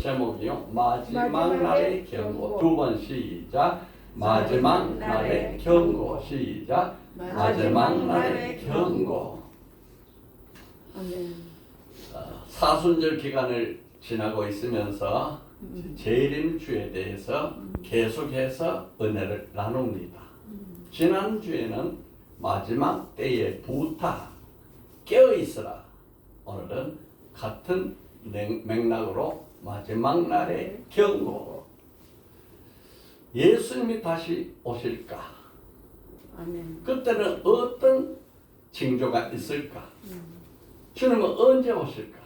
제목이요. 마지막 날의 경고. 두 번 시작. 마지막 날의 경고. 시작. 마지막 날의 경고. 사순절 기간을 지나고 있으면서 재림주에 대해서 계속해서 은혜를 나눕니다. 지난주에는 마지막 때의 부탁, 깨어있으라. 오늘은 같은 맥락으로 마지막 날의 경고. 예수님이 다시 오실까? 아멘. 그때는 어떤 징조가 있을까? 주님은 언제 오실까?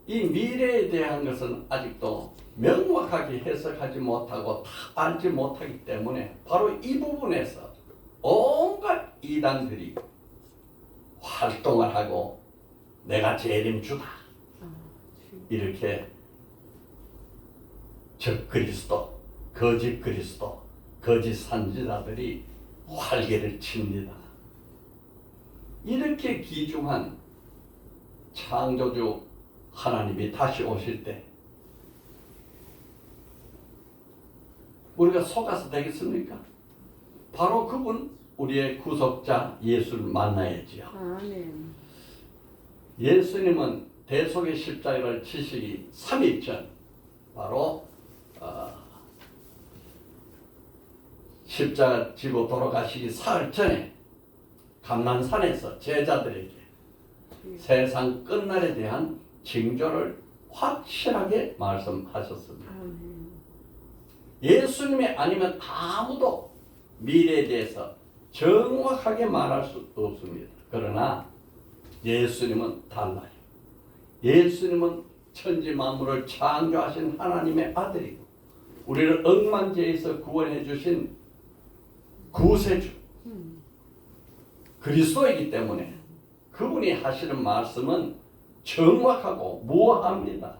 이 미래에 대한 것은 아직도 명확하게 해석하지 못하고 다 알지 못하기 때문에 바로 이 부분에서 온갖 이단들이 활동을 하고 내가 재림주다 이렇게 적그리스도, 거짓 그리스도, 거짓 선지자들이 활개를 칩니다. 이렇게 귀중한 창조주 하나님이 다시 오실 때 우리가 속아서 되겠습니까? 바로 그분 우리의 구속자 예수를 만나야지요. 아멘. 예수님은 대속의 십자가를 지시기 3일 전 바로 십자가 지고 돌아가시기 사흘 전에 감난산에서 제자들에게 세상 끝날에 대한 징조를 확실하게 말씀하셨습니다. 예수님이 아니면 아무도 미래에 대해서 정확하게 말할 수 없습니다. 그러나 예수님은 달라요. 예수님은 천지 만물을 창조하신 하나님의 아들이고 우리를 억만죄에서 구원해 주신 구세주 그리스도이기 때문에 그분이 하시는 말씀은 정확하고 무한합니다.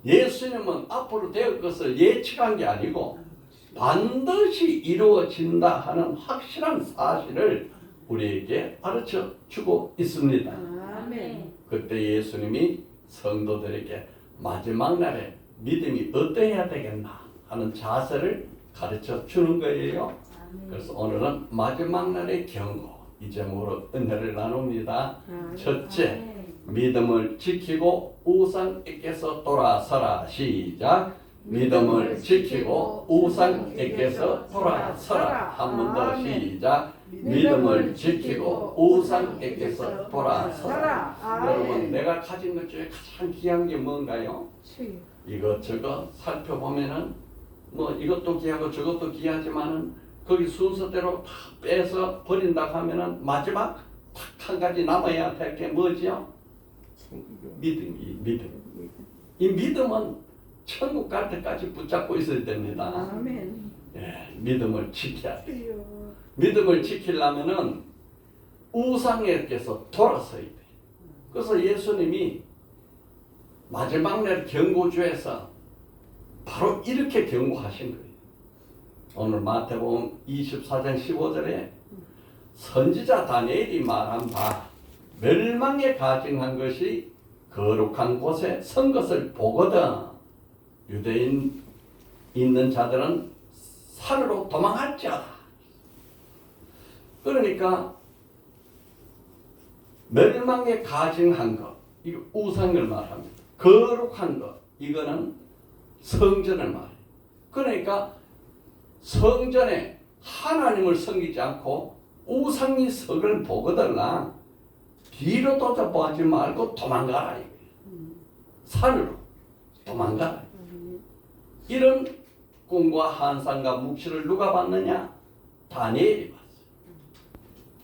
예수님은 앞으로 될 것을 예측한 게 아니고 반드시 이루어진다 하는 확실한 사실을 우리에게 가르쳐 주고 있습니다. 아멘. 그때 예수님이 성도들에게 마지막 날에 믿음이 어떠해야 되겠나 하는 자세를 가르쳐 주는 거예요. 그래서 오늘은 마지막 날의 경고, 이 제목으로 은혜를 나눕니다. 첫째, 믿음을 지키고 우상에게서 돌아서라. 시작. 믿음을 지키고 우상에게서 돌아서라. 한 번 더 시작. 믿음을 지키고 우상에게서 돌아서라. 여러분, 내가 가진 것 중에 가장 귀한 게 뭔가요? 이것저것 살펴보면은 뭐 이것도 귀하고 저것도 귀하지만은 거기 순서대로 다 빼서 버린다 하면은 마지막 딱 한 가지 남아야 될 게 뭐지요? 믿음. 이 믿음은 천국 갈 때까지 붙잡고 있어야 됩니다. 아멘. 예, 믿음을 지켜야 돼요. 믿음을 지키려면은 우상에게서 돌아서야 돼. 그래서 예수님이 마지막 날 경고주에서 바로 이렇게 경고하신 거예요. 오늘 마태복음 24장 15절에 선지자 다니엘이 말한 바 멸망에 가증한 것이 거룩한 곳에 선 것을 보거든 유대인 있는 자들은 산으로 도망할지어다. 그러니까 멸망에 가증한 것, 이거 우상을 말합니다. 거룩한 것, 이거는 성전을 말해요. 그러니까 성전에 하나님을 섬기지 않고 우상이 석을 보거들라 뒤로 돌아보지 말고 도망가라. 산으로 도망가라. 이런 꿈과 환상과 묵시를 누가 봤느냐? 다니엘이 봤어요.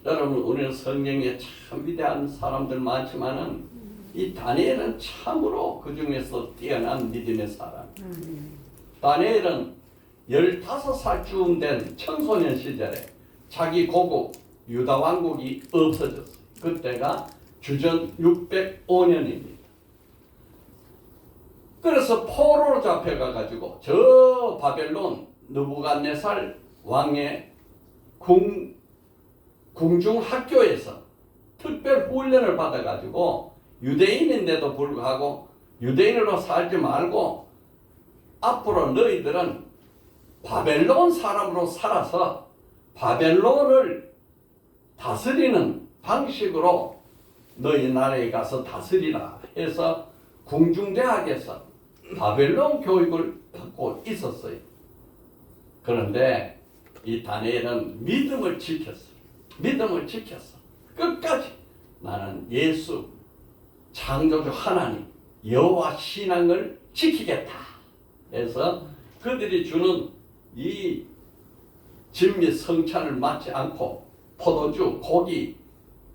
여러분, 우리는 성경에 참 위대한 사람들 많지만은 이 다니엘은 참으로 그 중에서 뛰어난 믿음의 사람. 다니엘은 15살쯤 된 청소년 시절에 자기 고국 유다 왕국이 없어졌어요. 그때가 주전 605년입니다. 그래서 포로로 잡혀가가지고 저 바벨론 느부갓네살 왕의 궁중 학교에서 특별 훈련을 받아가지고 유대인인데도 불구하고 유대인으로 살지 말고 앞으로 너희들은 바벨론 사람으로 살아서 바벨론을 다스리는 방식으로 너희 나라에 가서 다스리라 해서 궁중대학에서 바벨론 교육을 받고 있었어요. 그런데 이 다니엘은 믿음을 지켰어. 믿음을 지켰어. 끝까지 나는 예수 창조주 하나님 여호와 신앙을 지키겠다 해서 그들이 주는 이 진미 성찬을 맞지 않고 포도주, 고기,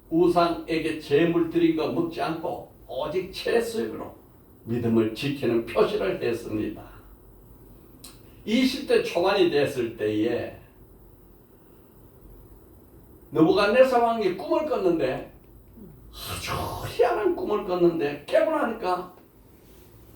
우상에게 제물 드린 거 먹지 않고 오직 채식으로 믿음을 지키는 표시를 했습니다. 20대 초반이 됐을 때에 느부갓네살 왕이 꿈을 꿨는데 아주 희한한 꿈을 꿨는데 깨고 나니까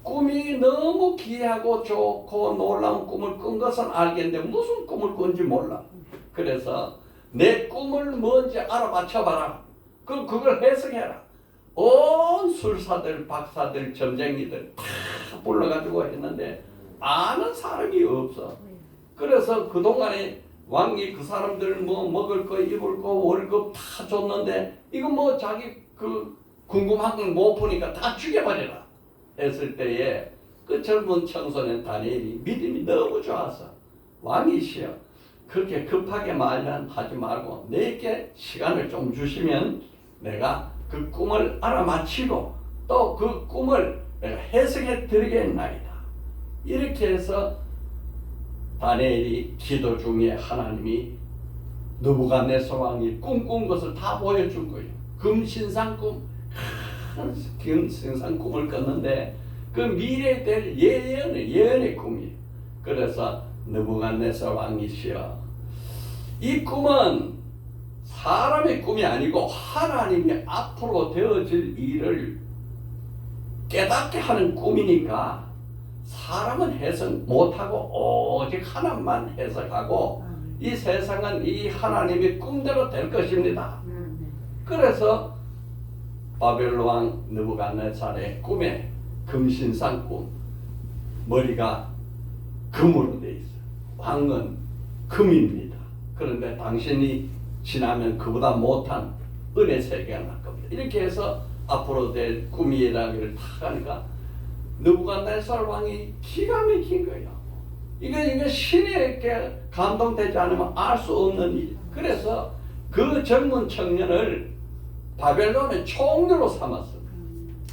꿈이 너무 귀하고 좋고 놀라운 꿈을 꾼 것은 알겠는데 무슨 꿈을 꾼지 몰라. 그래서 내 꿈을 뭔지 알아맞혀봐라. 그럼 그걸 해석해라. 온 술사들, 박사들, 점쟁이들 다 불러가지고 했는데 아는 사람이 없어. 그래서 그동안에 왕이 그 사람들 뭐 먹을 거 입을 거 월급 다 줬는데 이거 뭐 자기 그 궁금한 걸 못 보니까 다 죽여버리라 했을 때에 그 젊은 청소년 다니엘이 믿음이 너무 좋아서 왕이시여 그렇게 급하게 말만 하지 말고 내게 시간을 좀 주시면 내가 그 꿈을 알아맞히고 또 그 꿈을 내가 해석해 드리겠나이다. 이렇게 해서 다니엘이 기도 중에 하나님이 느부갓네살 왕이 꿈꾼 것을 다 보여준 거예요. 금신상 꿈, 금신상 꿈을 꿨는데 그 미래에 될 예언의 꿈이에요. 그래서 느부갓네살 왕이시여 이 꿈은 사람의 꿈이 아니고 하나님이 앞으로 되어질 일을 깨닫게 하는 꿈이니까 사람은 해석 못하고 오직 하나님만 해석하고 이 세상은 이 하나님의 꿈대로 될 것입니다. 그래서 바벨론 왕 느부갓네살의 꿈에 금신상 꿈 머리가 금으로 돼 있어요. 왕은 금입니다. 그런데 당신이 지나면 그보다 못한 은혜 세계가 날 겁니다. 이렇게 해서 앞으로 될 꿈이라기를 다 하니까 느부갓네살 왕이 기가 막힌 거예요. 이거 신에게 감동되지 않으면 알 수 없는 일. 그래서 그 젊은 청년을 바벨론의 총리로 삼았습니다.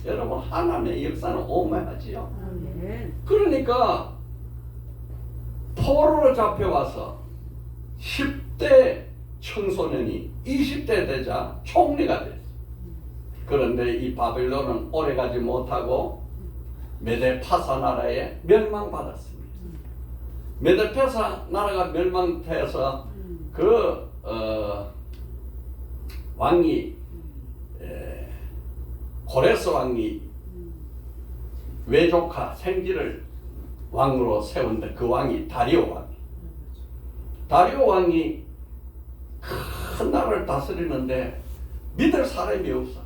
여러분 하나님의 역사는 어마어마하지요. 그러니까 포로로 잡혀와서 10대 청소년이 20대 되자 총리가 됐어요. 그런데 이 바벨론은 오래가지 못하고 메데파사 나라에 멸망받았습니다. 메데파사 나라가 멸망돼서 그 왕이 고레스 왕이 외조카 생지를 왕으로 세운데 그 왕이 다리오 왕이. 다리오 왕이 큰 나라를 다스리는데 믿을 사람이 없어.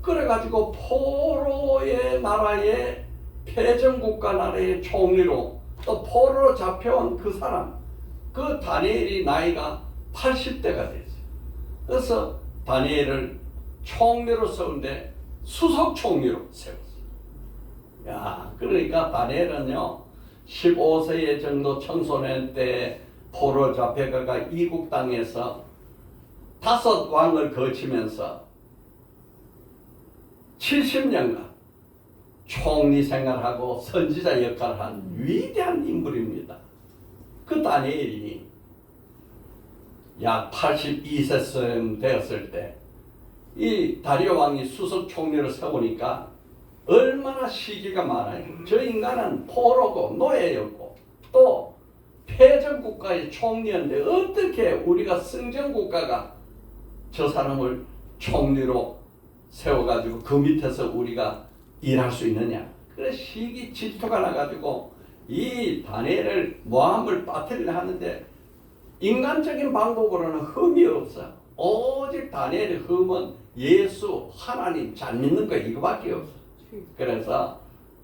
그래가지고 포로의 나라의 패전국가 나라의 총리로 또 포로로 잡혀온 그 사람 그 다니엘이 나이가 80대가 됐어요. 그래서 다니엘을 총리로 세운데 수석 총리로 세웠어요. 야, 그러니까 다니엘은요 15세 정도 청소년 때 포로 잡혀가가 이국 땅에서 5 왕을 거치면서 70년간 총리 생활하고 선지자 역할을 한 위대한 인물입니다. 그 다니엘이 약 82세쯤 되었을 때 이 다리오 왕이 수석 총리를 세우니까 얼마나 시기가 많아요. 저 인간은 포로고 노예였고 또 패전국가의 총리였는데 어떻게 우리가 승전국가가 저 사람을 총리로 세워가지고 그 밑에서 우리가 일할 수 있느냐. 그래서 시기 질투가 나가지고 이 다니엘을 모함을 빠뜨리려 하는데 인간적인 방법으로는 흠이 없어. 오직 다니엘의 흠은 예수 하나님 잘 믿는 거 이거밖에 없어. 그래서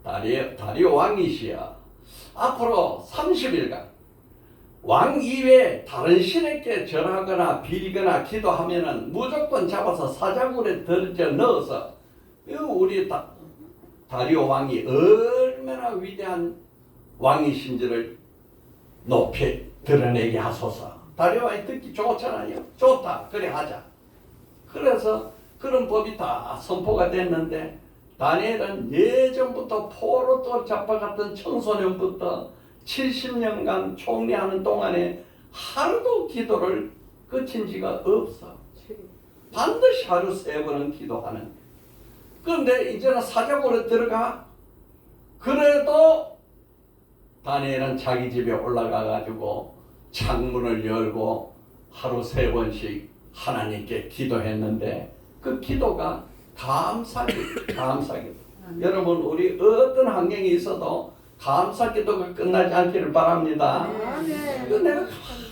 다리오 왕이시여 앞으로 30일간 왕 이외에 다른 신에게 절하거나 빌거나 기도하면은 무조건 잡아서 사자굴에 던져 넣어서 우리 다리오 왕이 얼마나 위대한 왕이신지를 높이 드러내게 하소서. 다리오 왕이 듣기 좋잖아요. 좋다. 그래 하자. 그래서 그런 법이 다 선포가 됐는데 다니엘은 예전부터 포로 잡아갔던 청소년부터 70년간 총리하는 동안에 하루도 기도를 그친 지가 없어. 반드시 하루 3번은 기도하는. 그런데 이제는 사자굴에 들어가. 그래도 다니엘은 자기 집에 올라가 가지고 창문을 열고 하루 3번씩 하나님께 기도했는데 그 기도가 감사기. 여러분 우리 어떤 환경이 있어도 감사 기도가 끝나지 않기를 바랍니다. 그 내가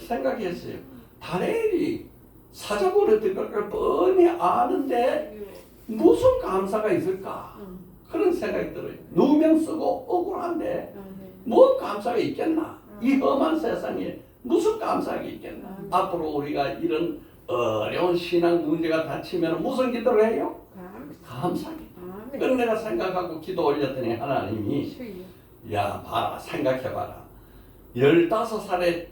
생각했어요. 다니엘이 사자굴에 들어갈 걸 뻔히 아는데 무슨 감사가 있을까? 그런 생각이 들어요. 누명 쓰고 억울한데 뭔 감사가 있겠나? 이 험한 세상에 무슨 감사가 있겠나? 앞으로 우리가 이런 어려운 신앙 문제가 닥치면 무슨 기도를 해요? 감사기. 그런 내가 생각하고 기도 올렸더니 하나님이 야 봐라 생각해봐라 15살에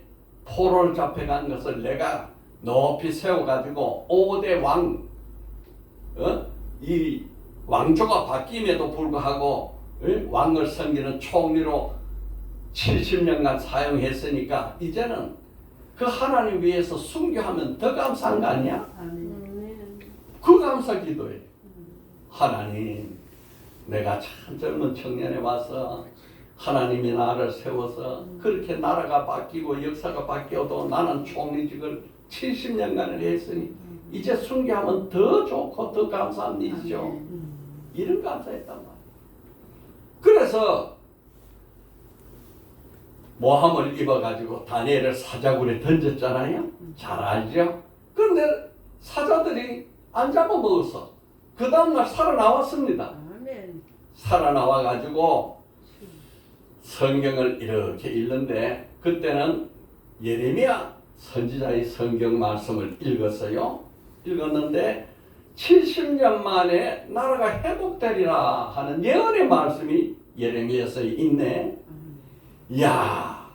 포로를 잡혀간 것을 내가 높이 세워가지고 5대 왕 이 왕조가 바뀜에도 불구하고 왕을 섬기는 총리로 70년간 사용했으니까 이제는 그 하나님 위해서 순교하면 더 감사한 거 아니야? 그 감사 기도에 하나님 내가 참 젊은 청년에 와서 하나님이 나를 세워서 그렇게 나라가 바뀌고 역사가 바뀌어도 나는 총리직을 70년간을 했으니 이제 순교하면 더 좋고 더 감사한 일이죠. 이런 감사했단 말이에요. 그래서 모함을 입어가지고 다니엘을 사자굴에 던졌잖아요. 잘 알죠? 그런데 사자들이 안 잡아먹었어. 그 다음날 살아나왔습니다. 살아나와가지고 성경을 이렇게 읽는데 그때는 예레미야 선지자의 성경 말씀을 읽었는데 70년 만에 나라가 회복되리라 하는 예언의 말씀이 예레미야서에 있네. 이야,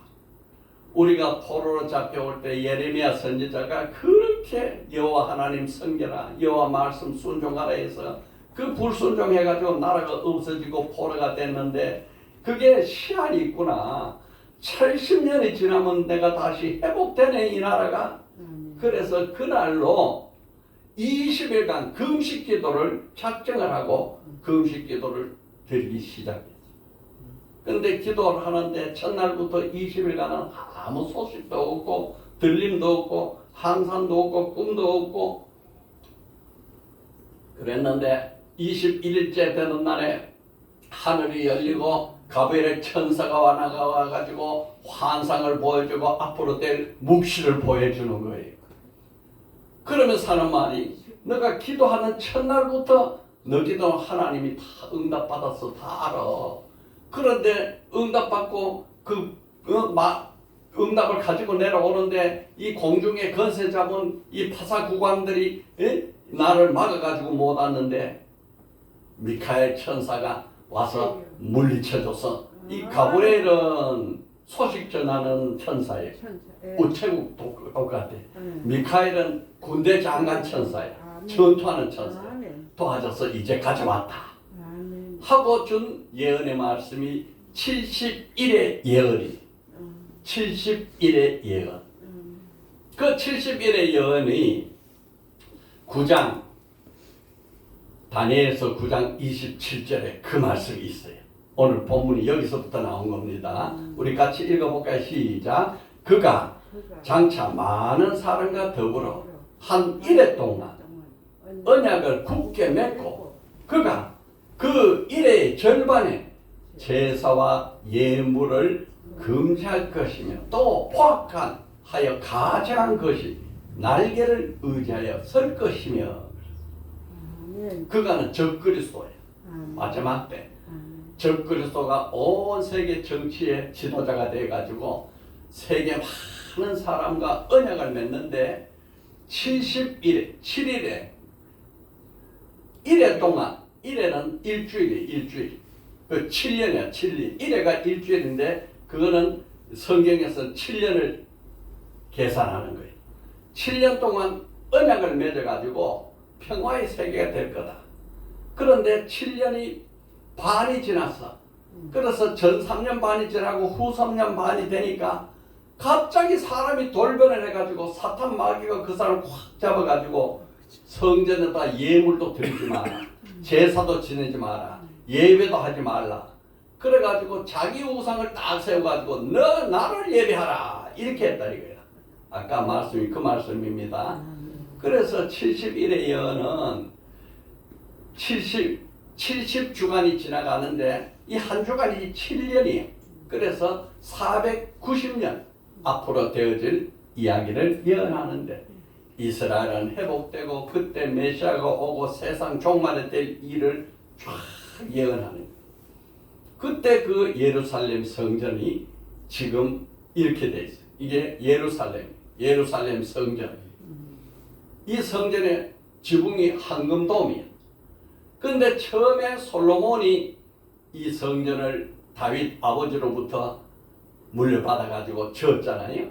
우리가 포로로 잡혀올 때 예레미야 선지자가 그렇게 여호와 하나님 섬겨라, 여호와 말씀 순종하라 해서 그 불순종해가지고 나라가 없어지고 포로가 됐는데 그게 시한이 있구나. 70년이 지나면 내가 다시 회복되네 이 나라가. 그래서 그날로 20일간 금식 기도를 작정을 하고 금식 기도를 드리기 시작했어요. 근데 기도를 하는데 첫날부터 20일간은 아무 소식도 없고 들림도 없고 항상도 없고 꿈도 없고 그랬는데 21일째 되는 날에 하늘이 열리고 가브리엘 천사가 나와가지고 환상을 보여주고 앞으로 될 묵시를 보여주는 거예요. 그러면서 하는 말이 너가 기도하는 첫날부터 너 기도는 하나님이 다 응답받아서 다 알아. 그런데 응답받고 응답을 가지고 내려오는데 이 공중에 건세 잡은 이 파사구광들이 나를 막아가지고 못 왔는데 미카엘 천사가 와서 물리쳐줘서 이 가브리엘은 소식 전하는 천사예요. 우체국 똑같아. 미카엘은 군대 장관 천사야. 전투하는 천사야. 도와줘서 이제 가져왔다. 하고 준 예언의 말씀이 71의 예언이 71의 예언. 그 71의 예언이 9장 다니엘서 9장 27절에 그 말씀이 있어요. 오늘 본문이 여기서부터 나온 겁니다. 우리 같이 읽어볼까요? 시작. 그가 장차 많은 사람과 더불어 한 일해 동안 언약을 굳게 맺고 그가 그 일의 절반에 제사와 예물을 금지할 것이며 또 포악한 하여 가증한 것이 날개를 의지하여 설 것이며 그가는 적그리스도예요. 마지막 때 적그리스도가 온 세계 정치의 지도자가 돼가지고 세계 많은 사람과 언약을 맺는데 71일, 7일에 1회 동안 1회는 일주일 그 7년이야 7년 1회가 일주일인데 그거는 성경에서 7년을 계산하는 거예요. 7년 동안 언약을 맺어가지고 평화의 세계가 될 거다. 그런데 7년이 반이 지났어. 그래서 전 3년 반이 지나고 후 3년 반이 되니까 갑자기 사람이 돌변을 해가지고 사탄 마귀가 그 사람을 확 잡아가지고 성전에다 예물도 드리지 마라. 제사도 지내지 마라. 예배도 하지 말라. 그래가지고 자기 우상을 딱 세워가지고 너 나를 예배하라. 이렇게 했다 이거야. 아까 말씀이 그 말씀입니다. 그래서 71의 예언은 70주간이 지나가는데 이 한 주간이 7년이에요. 그래서 490년 앞으로 되어질 이야기를 예언하는데 이스라엘은 회복되고 그때 메시아가 오고 세상 종말에 될 일을 쫙 예언하는 거예요. 그때 그 예루살렘 성전이 지금 이렇게 돼 있어요. 이게 예루살렘 성전. 이 성전의 지붕이 황금돔이에요. 그런데 처음에 솔로몬이 이 성전을 다윗 아버지로부터 물려받아가지고 지었잖아요.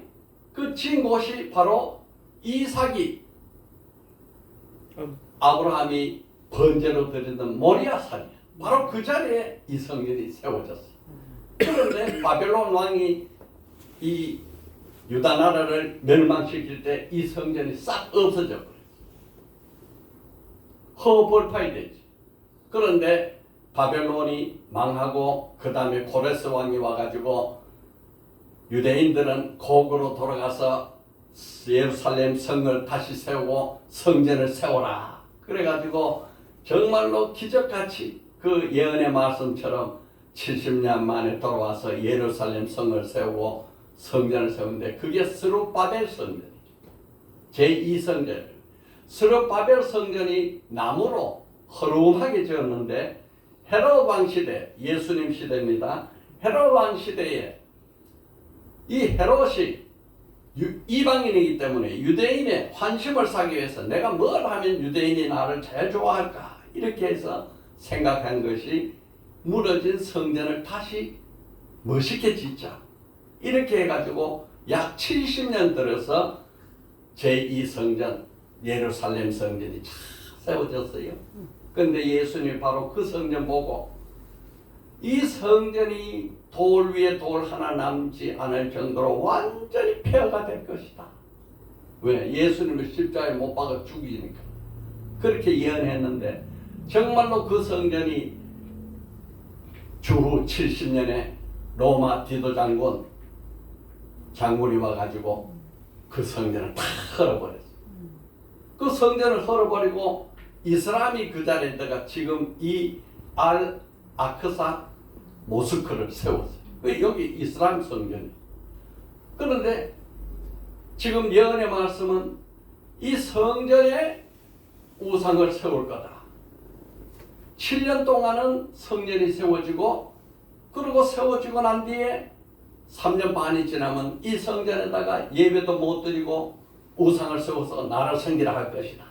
그 지은 곳이 바로 이삭이 아브라함이 번제로 드리던 모리아산이야. 바로 그 자리에 이 성전이 세워졌어. 그런데 바벨론 왕이 이 유다 나라를 멸망시킬 때 이 성전이 싹 없어져 버렸어. 허벌판이 되지. 그런데 바벨론이 망하고 그 다음에 고레스 왕이 와가지고 유대인들은 고국으로 돌아가서 예루살렘 성을 다시 세우고 성전을 세워라. 그래가지고 정말로 기적같이 그 예언의 말씀처럼 70년 만에 돌아와서 예루살렘 성을 세우고 성전을 세우는데 그게 스룹바벨 성전이죠. 제2성전. 스룹바벨 성전이 나무로 허름하게 지었는데 헤롯 왕 시대, 예수님 시대입니다. 헤롯 왕 시대에 이 헤롯이 이방인이기 때문에 유대인의 환심을 사기 위해서 내가 뭘 하면 유대인이 나를 제일 좋아할까 이렇게 해서 생각한 것이 무너진 성전을 다시 멋있게 짓자 이렇게 해가지고 약 70년 들어서 제2성전 예루살렘 성전이 잘 세워졌어요. 그런데 예수님이 바로 그 성전 보고 이 성전이 돌 위에 돌 하나 남지 않을 정도로 완전히 폐허가 될 것이다. 왜? 예수님을 십자가에 못 박아 죽이니까. 그렇게 예언했는데 정말로 그 성전이 주후 70년에 로마 디도 장군이 와가지고 그 성전을 다 헐어버렸어. 그 성전을 헐어버리고 이슬람이 그 자리에다가 지금 이 알 아크사 모스크를 세웠어요. 여기 이슬람 성전이. 그런데 지금 예언의 말씀은 이 성전에 우상을 세울 거다. 7년 동안은 성전이 세워지고 그리고 세워지고 난 뒤에 3년 반이 지나면 이 성전에다가 예배도 못 드리고 우상을 세워서 나를 섬기라 할 것이다.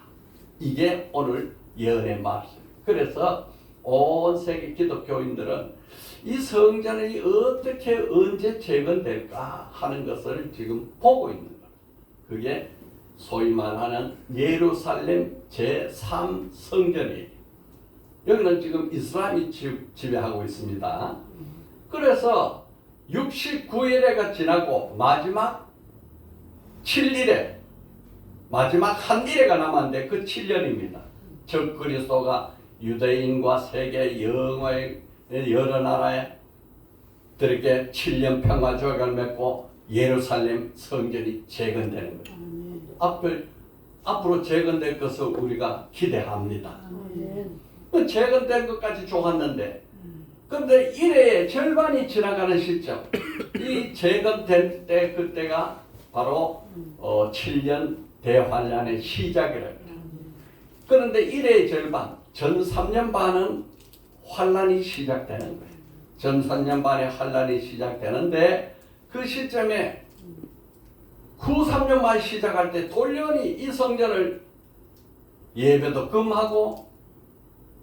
이게 오늘 예언의 말씀. 그래서 온 세계 기독교인들은 이 성전이 어떻게 언제 재건될까 하는 것을 지금 보고 있는 거예요. 그게 소위 말하는 예루살렘 제3성전이에요. 여기는 지금 이슬람이 지배하고 있습니다. 그래서 69일회가 지나고 마지막 7일에 마지막 한 일회가 남았는데 그 7년입니다. 적 그리스도가 유대인과 세계 영화의 여러 나라에 들에게 7년 평화 조약을 맺고 예루살렘 성전이 재건되는 거예요. 앞으로 재건될 것을 우리가 기대합니다. 재건될 것까지 좋았는데 그런데 일회의 절반이 지나가는 시점 이 재건될 때 그때가 바로 7년 대환란의 시작이랍니다. 그런데 일회의 절반 전 3년 반은 환란이 시작되는 거예요. 전3년 반의 환란이 시작되는데 그 시점에 후 3년 만 시작할 때 돌연히 이 성전을 예배도 금하고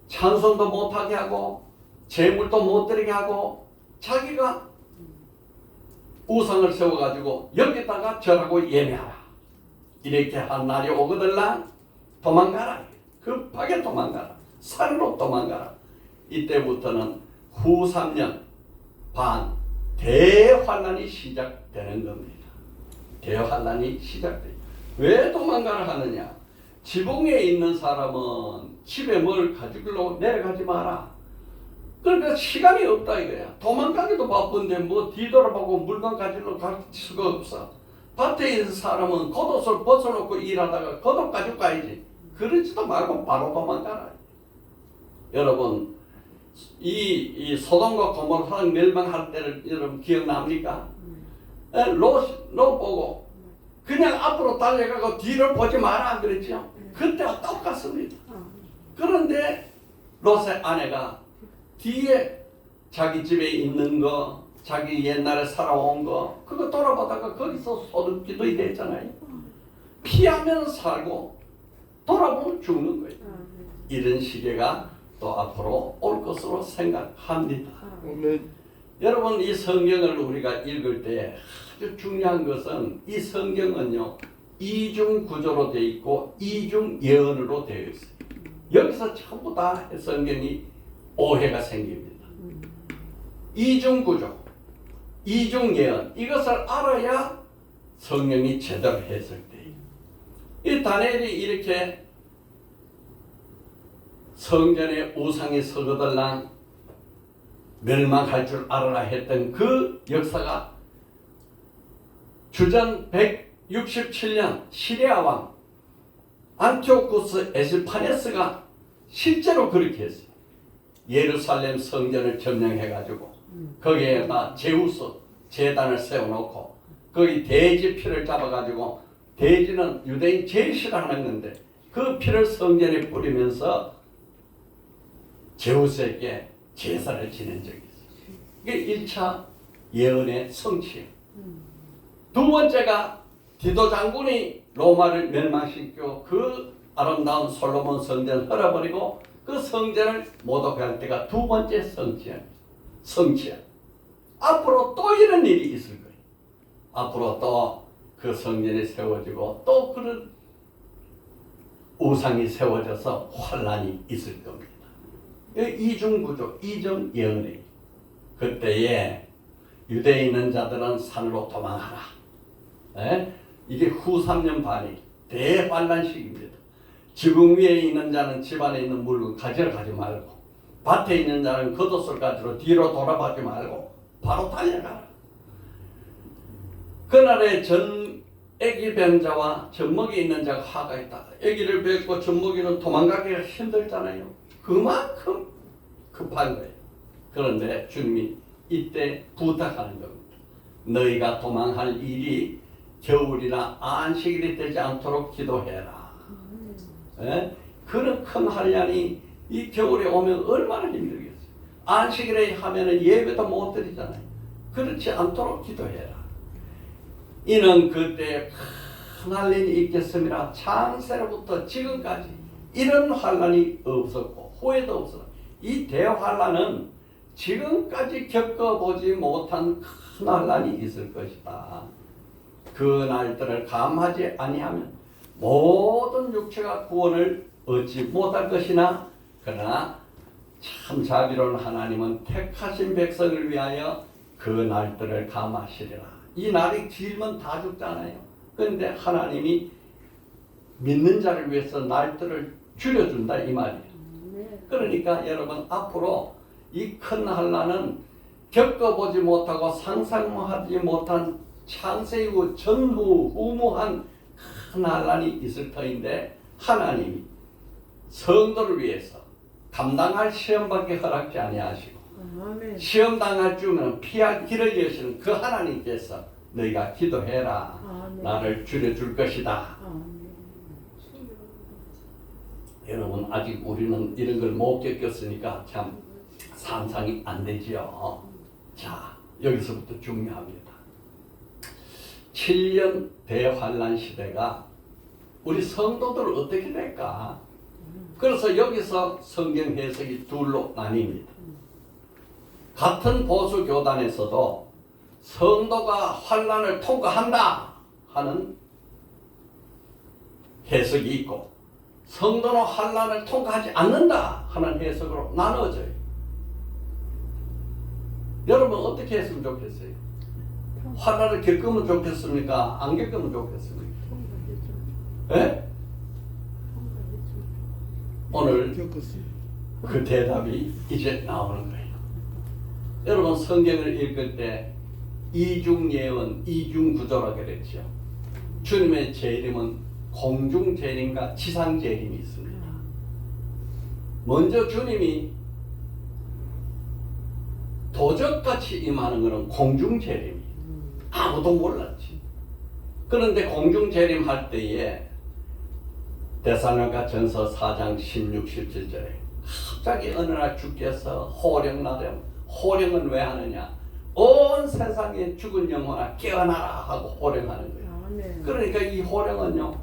찬송도 못하게 하고 재물도 못 드리게 하고 자기가 우상을 세워가지고 여기다가 절하고 예배하라 이렇게 한 날이 오거들라 도망가라 급하게 도망가라 산으로 도망가라. 이때부터는 후 3년 반 대환란이 시작되는 겁니다. 대환란이 시작돼요. 왜 도망가라 하느냐? 지붕에 있는 사람은 집에 뭘 가지고 내려가지 마라. 그러니까 시간이 없다 이거야. 도망가기도 바쁜데 뭐 뒤돌아보고 물건 가지러 갈 수가 없어. 밭에 있는 사람은 겉옷을 벗어놓고 일하다가 겉옷 가지고 가야지. 그러지도 말고 바로 도망가라. 여러분 이 소돔과 고모라 멸망할 때를 여러분 기억납니까? 롯 보고 그냥 앞으로 달려가고 뒤를 보지 마라 그랬죠. 그때와 똑같습니다. 그런데 롯의 아내가 뒤에 자기 집에 있는 거 자기 옛날에 살아온 거 그거 돌아보다가 거기서 소돔기도 이랬잖아요. 피하면 살고 돌아보면 죽는 거예요. 이런 시대가 또 앞으로 올 것으로 생각합니다. 여러분 이 성경을 우리가 읽을 때 아주 중요한 것은 이 성경은요 이중 구조로 되어 있고 이중 예언으로 되어 있어요. 여기서 전부 다 성경이 오해가 생깁니다. 이중 구조, 이중 예언 이것을 알아야 성경이 제대로 해석돼요. 이 다니엘이 이렇게 성전에 우상이 서거들랑 멸망할 줄 알아라 했던 그 역사가 주전 167년 시리아 왕 안티오쿠스 에스파네스가 실제로 그렇게 했어요. 예루살렘 성전을 점령해가지고 거기에다 제우스 제단을 세워놓고 거기 돼지 피를 잡아가지고 돼지는 유대인 제일 싫어하는 건데 그 피를 성전에 뿌리면서 제우스에게 제사를 지낸 적이 있어요. 이게 1차 예언의 성취예요. 두 번째가 디도 장군이 로마를 멸망시키고 그 아름다운 솔로몬 성전을 헐어버리고 그 성전을 모독할 때가 두 번째 성취야. 앞으로 또 이런 일이 있을 거예요. 앞으로 또 그 성전이 세워지고 또 그런 우상이 세워져서 환란이 있을 겁니다. 이중구조, 이중 예언이 그때에 유대에 있는 자들은 산으로 도망하라. 이게 후 3년 반이 대환란 시기입니다. 지붕 위에 있는 자는 집안에 있는 물건 가지러 가지 말고 밭에 있는 자는 겉옷을 가지러 뒤로 돌아보지 말고 바로 달려가라. 그날에 전 애기 병자와 젖먹이 있는 자가 화가 있다. 애기를 뵙고 젖먹이는 도망가기가 힘들잖아요. 그만큼 급한 거예요. 그런데 주님이 이때 부탁하는 겁니다. 너희가 도망할 일이 겨울이나 안식일이 되지 않도록 기도해라. 그런 큰 환란이 이 겨울에 오면 얼마나 힘들겠어요. 안식일에 하면은 예배도 못 드리잖아요. 그렇지 않도록 기도해라. 이는 그때 큰 환란이 있겠습니다. 창세로부터 지금까지 이런 환란이 없었고 후에도 없었고 이 대환란은 지금까지 겪어보지 못한 큰 환란이 있을 것이다. 그 날들을 감하지 아니하면 모든 육체가 구원을 얻지 못할 것이나 그러나 참 자비로운 하나님은 택하신 백성을 위하여 그 날들을 감하시리라. 이 날이 길면 다 죽잖아요. 그런데 하나님이 믿는 자를 위해서 날들을 줄여준다 이 말이에요. 그러니까 여러분 앞으로 이 큰 환란은 겪어보지 못하고 상상하지 못한 창세 이후 전무후무한 큰 환란이 있을 터인데 하나님이 성도를 위해서 감당할 시험밖에 허락지 아니하시고 시험 당할 줄은 피할 길을 여시는 그 하나님께서 너희가 기도해라. 나를 줄여줄 것이다. 여러분 아직 우리는 이런 걸 못 겪었으니까 참 상상이 안 되지요. 자, 여기서부터 중요합니다. 7년 대환란 시대가 우리 성도들 어떻게 될까? 그래서 여기서 성경 해석이 둘로 나뉩니다. 같은 보수 교단에서도 성도가 환란을 통과한다 하는 해석이 있고, 성도는 환란을 통과하지 않는다 하는 해석으로 나눠져요. 여러분 어떻게 했으면 좋겠어요? 환란을 겪으면 좋겠습니까? 안 겪으면 좋겠습니까? 예? 오늘 그 대답이 이제 나오는 거예요. 여러분 성경을 읽을 때 이중예언, 이중구조라고 그랬죠. 주님의 재림은 공중재림과 지상재림이 있습니다. 먼저 주님이 도적같이 임하는 것은 공중재림이에요. 아무도 몰랐지. 그런데 공중재림할 때에 데살로니가 전서 4장 16, 17절에 갑자기 어느 날 주께서 호령나되, 호령은 왜 하느냐? 온 세상에 죽은 영혼아 깨어나라 하고 호령하는 거예요. 그러니까 이 호령은요,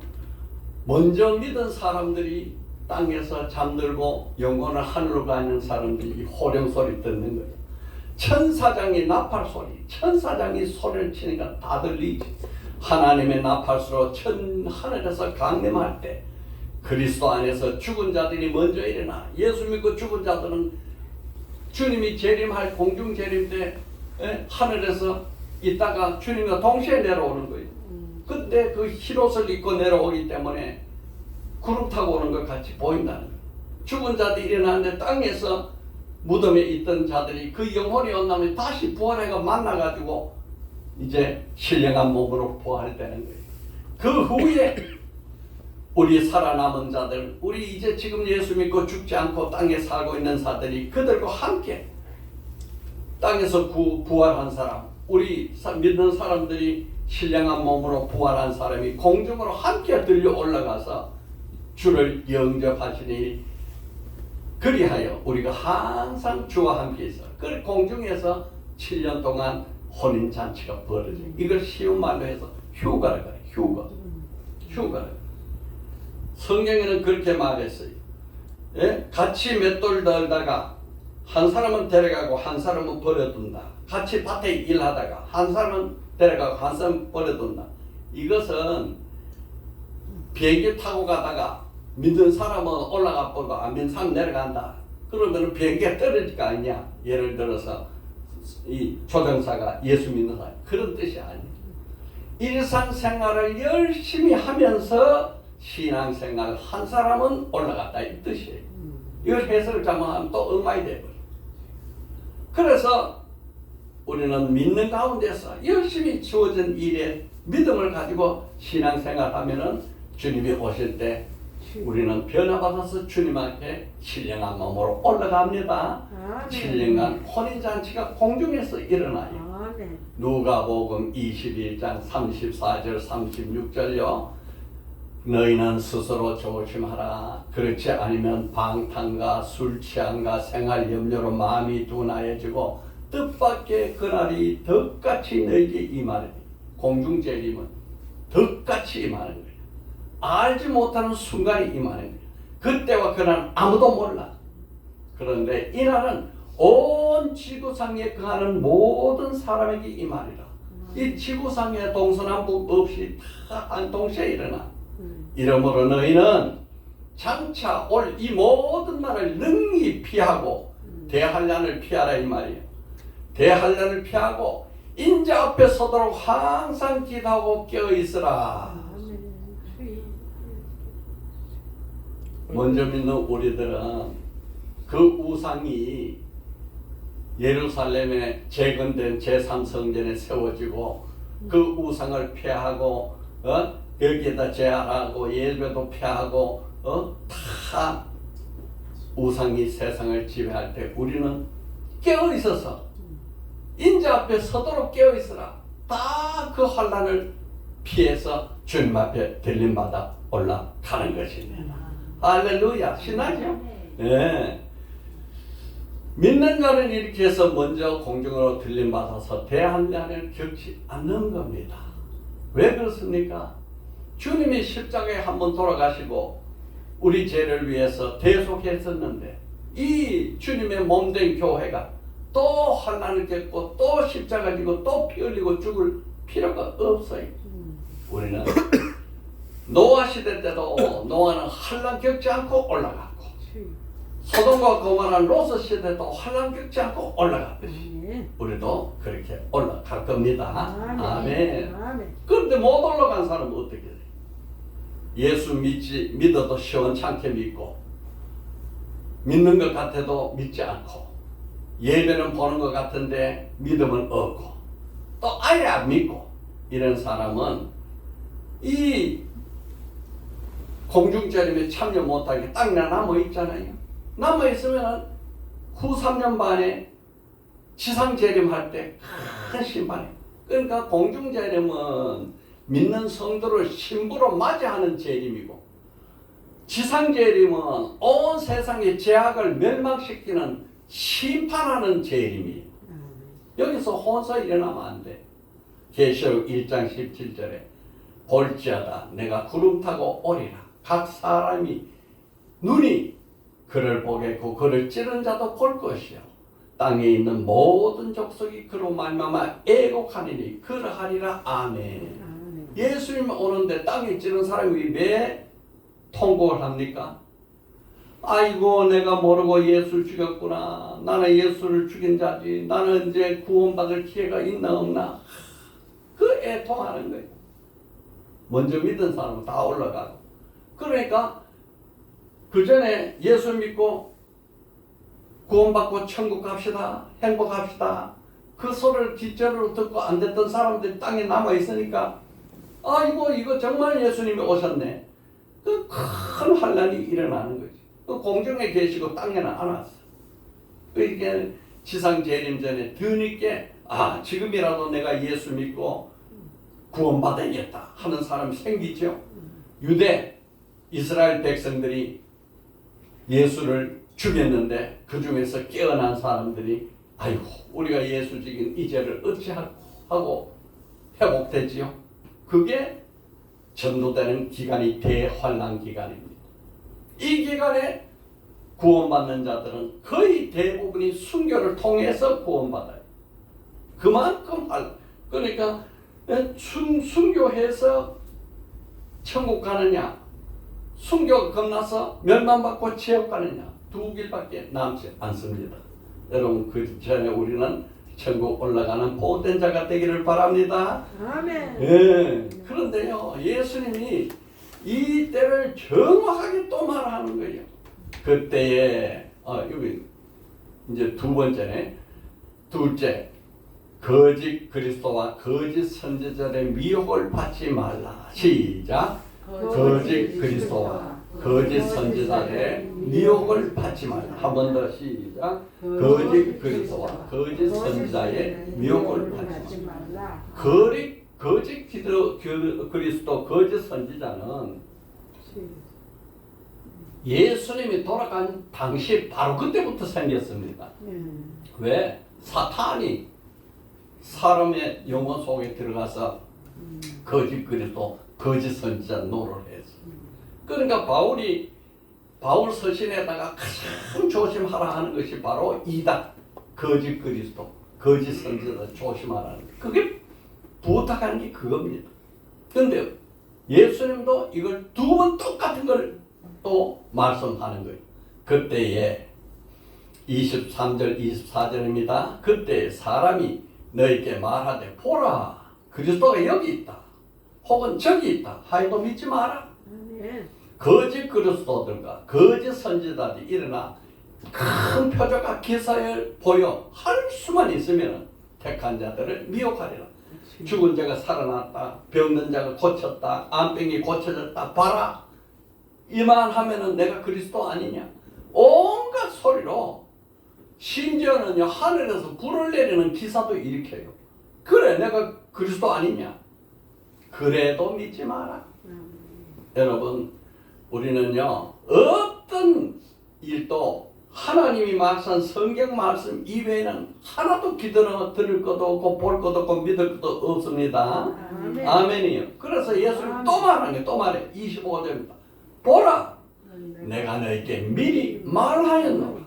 먼저 믿은 사람들이 땅에서 잠들고 영혼을 하늘로 가는 사람들이 이 호령 소리 듣는 거예요. 천사장이 나팔 소리, 천사장이 소리를 치니까 다 들리지. 하나님의 나팔수로 하늘에서 강림할 때 그리스도 안에서 죽은 자들이 먼저 일어나, 예수 믿고 죽은 자들은 주님이 재림할 공중 재림 때 하늘에서 있다가 주님과 동시에 내려오는 거예요. 그때 그 흰옷을 입고 내려오기 때문에 구름 타고 오는 것 같이 보인다는 거예요. 죽은 자들이 일어나는데 땅에서 무덤에 있던 자들이 그 영혼이 온다면 다시 부활해가 만나가지고 이제 신령한 몸으로 부활되는 거예요. 그 후에 우리 살아남은 자들, 우리 이제 지금 예수 믿고 죽지 않고 땅에 살고 있는 자들이 그들과 함께 땅에서 부활한 사람, 우리 믿는 사람들이 신령한 몸으로 부활한 사람이 공중으로 함께 들려 올라가서 주를 영접하시니, 그리하여 우리가 항상 주와 함께 있어. 그 공중에서 7년 동안 혼인잔치가 벌어져요. 이걸 쉬운 말로 해서 휴가라고 해요. 휴가라고. 성경에는 그렇게 말했어요. 예? 같이 맷돌 덜다가 한 사람은 데려가고 한 사람은 버려둔다. 같이 밭에 일하다가 한 사람은 데려가고 한 사람은 버려둔다. 이것은 비행기 타고 가다가 믿는 사람은 올라가 보고 안 믿는 사람은 내려간다. 그러면 비행기가 떨어질 거 아니냐. 예를 들어서 이 조종사가 예수 믿는 사람, 그런 뜻이 아니에요. 일상생활을 열심히 하면서 신앙생활 한 사람은 올라갔다 이 뜻이에요. 이걸 해석을 잘못하면 또 엉망이 돼버려요. 그래서 우리는 믿는 가운데서 열심히 주어진 일에 믿음을 가지고 신앙생활 하면은 주님이 오실 때 우리는 변화받아서 주님 앞에 신령한 몸으로 올라갑니다. 7년간 혼인잔치가 공중에서 일어나요. 누가복음 21장 34절 36절요. 너희는 스스로 조심하라. 그렇지 않으면 방탕과 술 취함과 생활 염려로 마음이 둔하여지고 뜻밖의 그날이 덕같이 너희에게 임하리니. 공중재림은 덕같이 임하는 거예요. 알지 못하는 순간이 임하는 거예요. 그때와 그날은 아무도 몰라. 그런데 이날은 온 지구상에 거하는 모든 사람에게 임하리라. 이 지구상에 동서남북 없이 다 한 동시에 일어나. 이러므로 너희는 장차 올 이 모든 날을 능히 피하고 대환란을 피하라 이 말이에요. 대환란을 피하고 인자 앞에 서도록 항상 기도하고 깨어있으라. 먼저 믿는 우리들은 그 우상이 예루살렘에 재건된 제3성전에 세워지고 그 우상을 피하고 여기에다 제하라고 예배도 피하고 다 우상이 세상을 지배할 때 우리는 깨어있어서 인자 앞에 서도록 깨어있으라. 다 그 환난을 피해서 주님 앞에 들림받아 올라가는 것입니다. 할렐루야. 신나죠? 예. 믿는 자는 이렇게 해서 먼저 공중으로 들림받아서 대환란을 겪지 않는 겁니다. 왜 그렇습니까? 주님이 십자가에 한번 돌아가시고 우리 죄를 위해서 대속했었는데 이 주님의 몸된 교회가 또 환난을 겪고 또 십자가 지고 또 피 흘리고 죽을 필요가 없어요. 우리는 노아 시대 때도 노아는 환난 겪지 않고 올라갔고 소돔과 고모라 롯 시대도 환난 겪지 않고 올라갔듯이 우리도 그렇게 올라갈 겁니다. 아멘. 그런데 못 올라간 사람은 어떻게 돼요? 예수 믿어도 시원찮게 믿고 믿는 것 같아도 믿지 않고 예배는 보는 것 같은데 믿음은 없고 또 아예 안 믿고 이런 사람은 이 공중재림에 참여 못하게 땅에 남아있잖아요. 남아있으면 후 3년 반에 지상재림할 때 큰 심판이에요. 그러니까 공중재림은 믿는 성도를 신부로 맞이하는 재림이고 지상재림은 온 세상의 죄악을 멸망시키는 심판하는 재림이에요. 여기서 혼자 일어나면 안 돼. 계시록 1장 17절에 볼지어다 내가 구름 타고 오리라. 각 사람이 눈이 그를 보겠고 그를 찌른 자도 볼 것이요 땅에 있는 모든 족속이 그로 말미암아 애곡하리니 그러하리라. 아멘. 예수님 오는데 땅에 찌른 사람이 왜 통곡을 합니까? 아이고 내가 모르고 예수를 죽였구나. 나는 예수를 죽인 자지. 나는 이제 구원받을 기회가 있나 없나. 그 애통하는 거예요. 먼저 믿은 사람은 다 올라가고. 그러니까 그 전에 예수 믿고 구원받고 천국 갑시다. 행복합시다. 그 소리를 뒷전으로 듣고 안 됐던 사람들이 땅에 남아있으니까 아이고 이거 정말 예수님이 오셨네. 그 큰 환란이 일어나는 거지. 그 공중에 계시고 땅에는 안 왔어. 이게 지상 재림 전에 드늦게 지금이라도 내가 예수 믿고 구원받아야겠다 하는 사람이 생기죠. 유대 이스라엘 백성들이 예수를 죽였는데 그 중에서 깨어난 사람들이 아이고 우리가 예수 죽인 이 죄를 어찌하고 회복되지요. 그게 전도되는 기간이 대환란 기간입니다. 이 기간에 구원받는 자들은 거의 대부분이 순교를 통해서 구원받아요. 그만큼 그러니까 순교해서 천국 가느냐 순교가 겁나서 멸망받고 지옥 가느냐 두 길밖에 남지 않습니다. 여러분 그 전에 우리는 천국 올라가는 복된 자가 되기를 바랍니다. 아멘. 예. 그런데요 예수님이 이 때를 정확하게 또 말하는 거예요. 그때에 여기 이제 두 번째네. 둘째 거짓 그리스도와 거짓 선지자의 미혹을 받지 말라. 시작. 거짓 그리스도와 거짓 선지자의 미혹을 받지 말라. 한 번 더 시작. 거짓 그리스도와 거짓 선지자의 미혹을 받지 말라. 거짓 그리스도 거짓 선지자는 예수님이 돌아간 당시 바로 그때부터 생겼습니다. 왜? 사탄이 사람의 영혼 속에 들어가서 거짓 그리스도 거짓 선지자 노릇을 했어. 그러니까 바울 서신에다가 가장 조심하라 하는 것이 바로 이다. 거짓 그리스도 거짓 선지자 조심하라는 거. 그게 부탁하는 게 그겁니다. 그런데 예수님도 이걸 두 번 똑같은 걸 또 말씀하는 거예요. 그때에 23절 24절입니다. 그때 사람이 너희에게 말하되 보라 그리스도가 여기 있다 혹은 저기 있다 하여도 믿지 마라. 거짓 그리스도들과 거짓 선지자들이 일어나 큰 표적과 기사를 보여 할 수만 있으면 택한 자들을 미혹하리라. 죽은 자가 살아났다, 병든 자가 고쳤다, 암병이 고쳐졌다, 봐라 이만 하면은 내가 그리스도 아니냐. 온갖 소리로 심지어는요 하늘에서 불을 내리는 기사도 일으켜요. 그래 내가 그리스도 아니냐. 그래도 믿지 마라. 여러분 우리는요 어떤 일도 하나님이 말씀한 성경 말씀 이외에는 하나도 귀들어 들을 것도 없고 볼 것도 없고 믿을 것도 없습니다. 아멘. 아멘이요. 그래서 예수님 또 말하는 게 또 말해. 25절입니다. 보라, 내가 너에게 미리 말하였노라.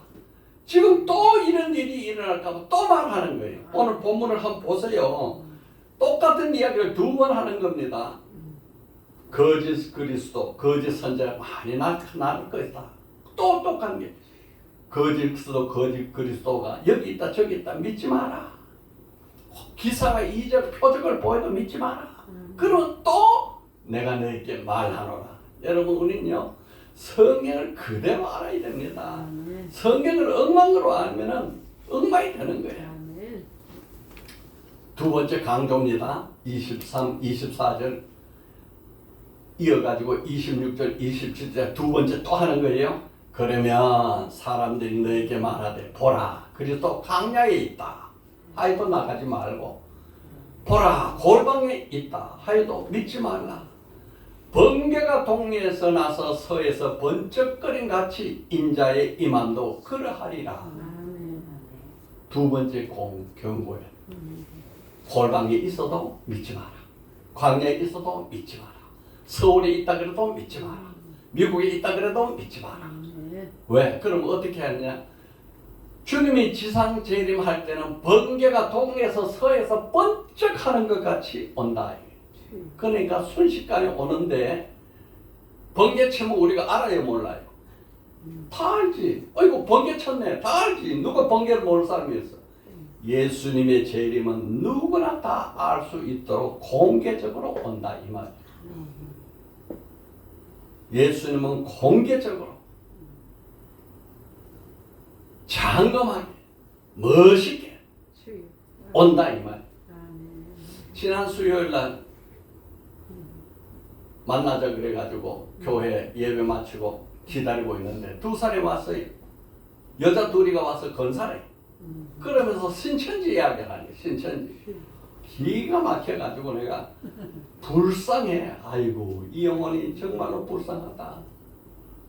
지금 또 이런 일이 일어날까 봐 또 말하는 거예요. 오늘 본문을 한번 보세요. 똑같은 이야기를 두 번 하는 겁니다. 거짓 그리스도, 거짓 선지자가 많이 나올 것이다. 또 똑같은 게 거짓 그리스도, 거짓 그리스도가 여기 있다 저기 있다 믿지 마라. 기사가 이적 표적을 보여도 믿지 마라. 그러면 또 내가 너에게 말하노라. 여러분 우리는요 성경을 그대로 알아야 됩니다. 성경을 엉망으로 알면은 엉망이 되는 거예요. 아멘. 두 번째 강조입니다. 23, 24절 이어가지고 26절, 27절 두 번째 또 하는 거예요. 그러면 사람들이 너에게 말하되 보라 그리스도 광야에 있다 하여도 나가지 말고 보라 골방에 있다 하여도 믿지 말라. 번개가 동리에서 나서 서에서 번쩍거린 같이 인자의 임함도 그러하리라. 아멘. 두 번째 경고예요. 골방에 있어도 믿지 마라. 광야에 있어도 믿지 마라. 서울에 있다 그래도 믿지 마라. 미국에 있다 그래도 믿지 마라. 왜? 그럼 어떻게 하느냐? 주님이 지상 재림할 때는 번개가 동에서 서에서 번쩍하는 것 같이 온다. 그러니까 순식간에 오는데 번개 치면 우리가 알아요 몰라요? 다 알지. 어이구 번개 쳤네. 다 알지. 누가 번개를 모르는 사람이 있어? 예수님의 재림은 누구나 다 알 수 있도록 공개적으로 온다 이 말이에요. 예수님은 공개적으로 장엄하게 멋있게 온다 이 말. 지난 수요일 날 만나자 그래가지고 교회 예배 마치고 기다리고 있는데 두 사람이 왔어요. 여자 둘이가 와서 건사래. 그러면서 신천지 이야기를 하네. 신천지. 기가 막혀가지고 내가 불쌍해. 아이고 이 영혼이 정말로 불쌍하다.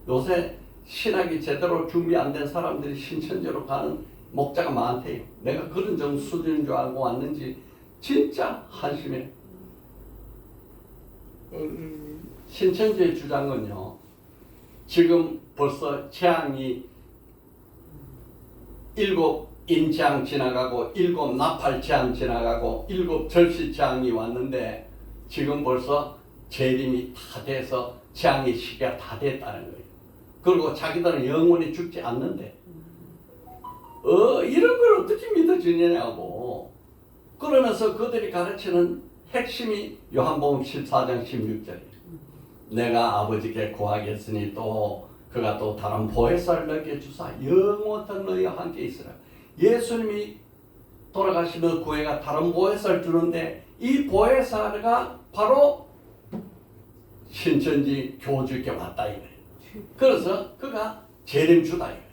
요새 신학이 제대로 준비 안 된 사람들이 신천지로 가는 목자가 많대요. 내가 그런 정도 수준인 줄 알고 왔는지 진짜 한심해. 신천지의 주장은요. 지금 벌써 재앙이 7 인재앙 지나가고 7 나팔 재앙 지나가고 7 절시 재앙이 왔는데 지금 벌써 재림이 다 돼서 재앙의 시기가 다 됐다는 거예요. 그리고 자기들은 영원히 죽지 않는데 이런 걸 어떻게 믿어주냐고. 그러면서 그들이 가르치는 핵심이 요한복음 14장 16절이에요. 내가 아버지께 구하겠으니 또 그가 또 다른 보혜사를 너에게 주사 영원토록 너희와 함께 있으라. 예수님이 돌아가시는 구해가 다른 보혜사를 주는데 이 보혜사가 바로 신천지 교주께 왔다 이거예요. 그래서 그가 재림주다 이거예요.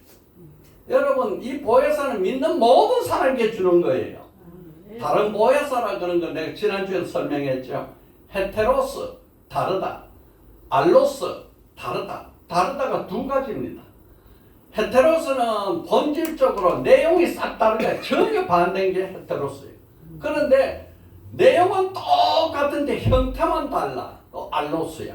여러분 이 보혜사는 믿는 모든 사람에게 주는 거예요. 다른 보혜사라 그런 건 내가 지난주에 설명했죠. 헤테로스 다르다. 알로스 다르다. 다르다가 두 가지입니다. 헤테로스는 본질적으로 내용이 싹 다르게 전혀 반대인 게 헤테로스예요. 그런데 내용은 똑같은데 형태만 달라. 또 알로스야.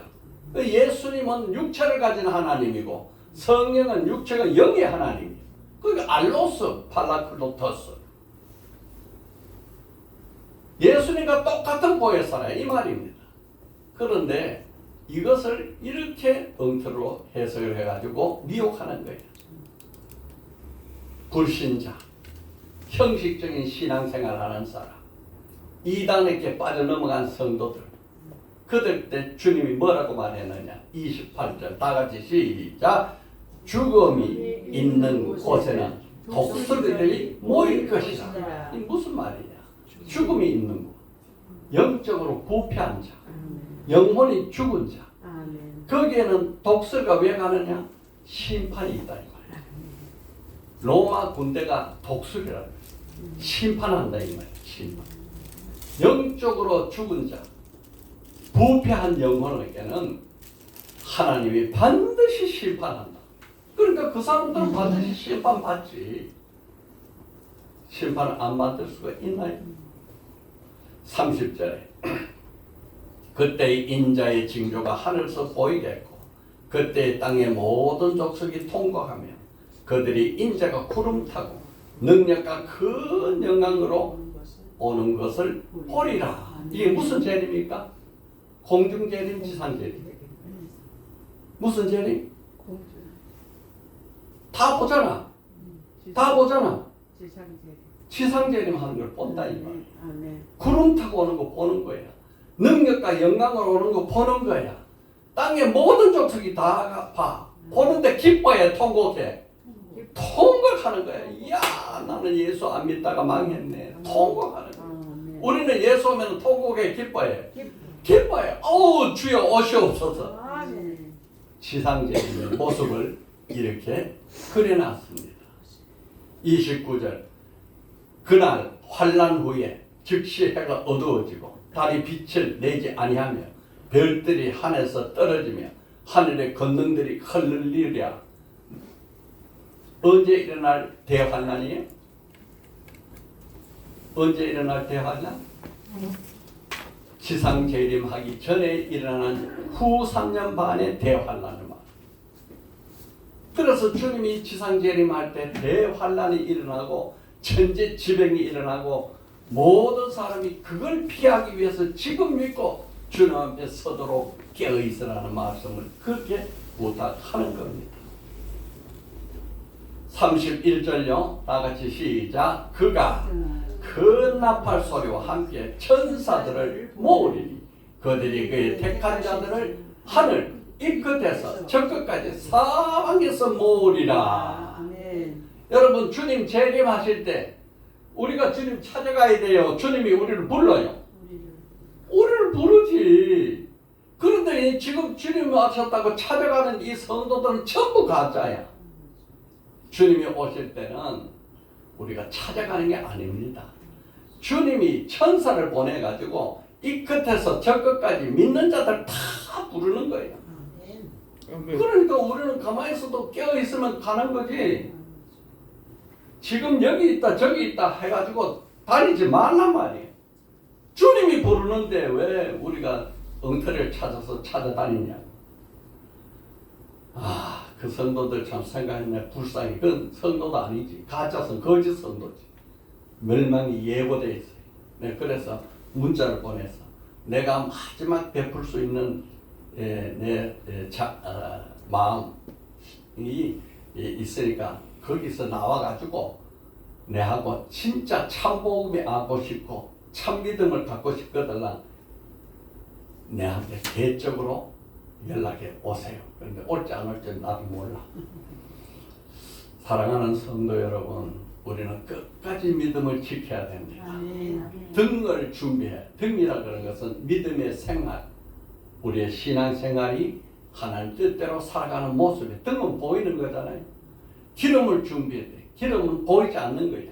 예수님은 육체를 가진 하나님이고 성령은 육체가 영의 하나님이에요. 그러니까 알로스 팔라클로토스. 예수님과 똑같은 보혜사라 이 말입니다. 그런데 이것을 이렇게 엉터리로 해석을 해가지고 미혹하는 거예요. 불신자, 형식적인 신앙생활을 하는 사람, 이단에게 빠져넘어간 성도들, 그들 때 주님이 뭐라고 말했느냐? 28절 다 같이 시작. 죽음이 있는 곳에는 독수리들이 모일 것이라. 이 무슨 말이냐? 죽음이 있는 곳, 영적으로 부패한 자, 영혼이 죽은 자, 거기에는 독수리가 왜 가느냐? 심판이 있다 이 말이야. 로마 군대가 독수리라 심판한다 이 말이야. 심판. 영적으로 죽은 자, 부패한 영혼에게는 하나님이 반드시 심판한다. 그러니까 그 사람들은 반드시 심판받지. 심판을 안 받을 수가 있나요? 30절에 그때의 인자의 징조가 하늘에서 보이겠고 그때의 땅의 모든 족속이 통곡하며 그들이 인자가 구름 타고 능력과 큰 영광으로 오는 것을 보리라. 이게 무슨 재림입니까? 공중 재림, 지상 재림. 무슨 재림? 다 보잖아. 다 보잖아. 지상 재림 하는 걸 본다 이 말. 구름 타고 오는 거 보는 거야. 능력과 영광으로 오는 거 보는 거야. 땅의 모든 족속이 다 봐. 보는데 기뻐해, 통곡해. 통곡하는 거야. 이야, 나는 예수 안 믿다가 망했네. 통곡하는 거야. 우리는 예수 오면 통곡해, 기뻐해. 기뻐해. 어우, 주여 오시옵소서. 지상 재림의 모습을 이렇게 그려놨습니다. 29절 그날 환난 후에 즉시 해가 어두워지고 달이 빛을 내지 아니하며 별들이 하늘에서 떨어지며 하늘의 권능들이 흔들리랴. 언제 일어날 대환난이에요? 언제 일어날 대환난? 지상 재림하기 전에 일어난 후 3년 반의 대환난을 말. 그래서 주님이 지상 재림할 때 대환난이 일어나고 천재지변이 일어나고 모든 사람이 그걸 피하기 위해서 지금 믿고 주님 앞에 서도록 깨어있으라는 말씀을 그렇게 부탁하는 겁니다. 31절요. 다같이 시작. 그가 큰 나팔 소리와 함께 천사들을 모으리니 그들이 그의 택한 자들을 하늘 이 끝에서 저 끝까지 사방에서 모으리라. 여러분 주님 재림하실 때 우리가 주님 찾아가야 돼요. 주님이 우리를 불러요. 우리를 부르지. 그런데 지금 주님이 오셨다고 찾아가는 이 성도들은 전부 가짜야. 주님이 오실 때는 우리가 찾아가는 게 아닙니다. 주님이 천사를 보내가지고 이 끝에서 저 끝까지 믿는 자들 다 부르는 거예요. 그러니까 우리는 가만히 있어도 깨어있으면 가는 거지. 지금 여기 있다 저기 있다 해가지고 다니지 말란 말이에요. 주님이 부르는데 왜 우리가 엉터리를 찾아서 찾아다니냐. 그 성도들 참 생각했네. 불쌍히. 그건 성도도 아니지. 가짜성 거짓 성도지. 멸망이 예고되어 있어요. 네, 그래서 문자를 보내서 내가 마지막 베풀 수 있는 마음이 있으니까 거기서 나와가지고 내하고 진짜 참복음이 하고 싶고 참믿음을 갖고 싶거든 내한테 개적으로 연락해 오세요. 그런데 올지 안 올지 나도 몰라. 사랑하는 성도 여러분, 우리는 끝까지 믿음을 지켜야 됩니다. 등을 준비해. 등이라 그런 것은 믿음의 생활, 우리의 신앙생활이 하나님 뜻대로 살아가는 모습이 등은 보이는 거잖아요. 기름을 준비해야 돼. 기름은 보이지 않는 거예요.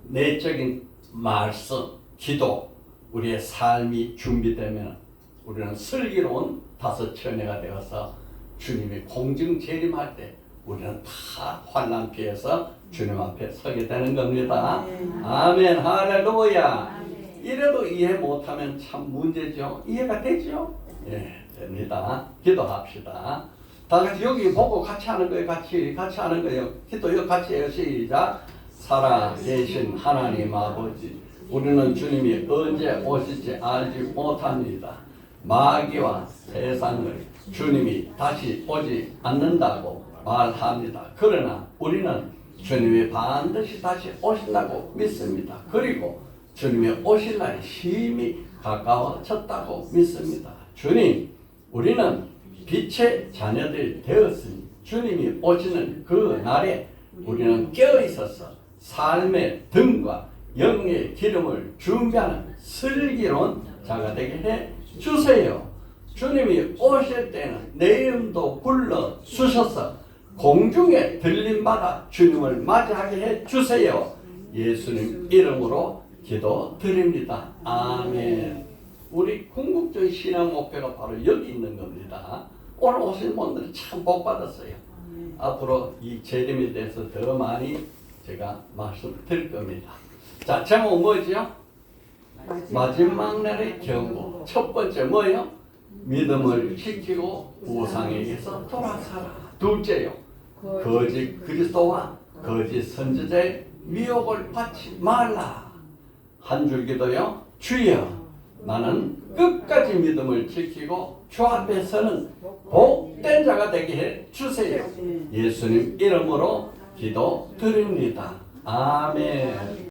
내적인 말씀, 기도, 우리의 삶이 준비되면 우리는 슬기로운 다섯 처녀가 되어서 주님이 공중 재림할 때 우리는 다 환난 피해서 주님 앞에 서게 되는 겁니다. 아멘, 할렐루야. 이래도 이해 못하면 참 문제죠. 이해가 되죠? 예, 됩니다. 기도합시다. 다 같이 여기 보고 같이 하는 거예요. 같이 하는 거예요. 기도 여기 같이 해요. 시작. 살아계신 하나님 아버지, 우리는 주님이 언제 오실지 알지 못합니다. 마귀와 세상을 주님이 다시 오지 않는다고 말합니다. 그러나 우리는 주님이 반드시 다시 오신다고 믿습니다. 그리고 주님이 오실 날이 심히 가까워졌다고 믿습니다. 주님, 우리는 빛의 자녀들이 되었으니 주님이 오시는 그 날에 우리는 깨어있어서 삶의 등과 영의 기름을 준비하는 슬기로운 자가 되게 해 주세요. 주님이 오실 때는 내 이름도 불러 주셔서 공중에 들림받아 주님을 맞이하게 해 주세요. 예수님 이름으로 기도드립니다. 아멘. 우리 궁극적인 신앙 목표가 바로 여기 있는 겁니다. 오늘 오신 분들이 참 복 받았어요. 앞으로 이 재림에 대해서 더 많이 제가 말씀드릴 겁니다. 자, 제목 뭐지요? 마지막 날의 경고. 첫 번째 뭐예요? 믿음을 지키고 우상에게서 돌아서라. 둘째요. 거짓 그리스도와 거짓 선지자의 미혹을 받지 말라. 한 줄기도요. 주여, 나는 끝까지 믿음을 지키고 주 앞에서는 복된 자가 되게 해 주세요. 예수님 이름으로 기도드립니다. 아멘.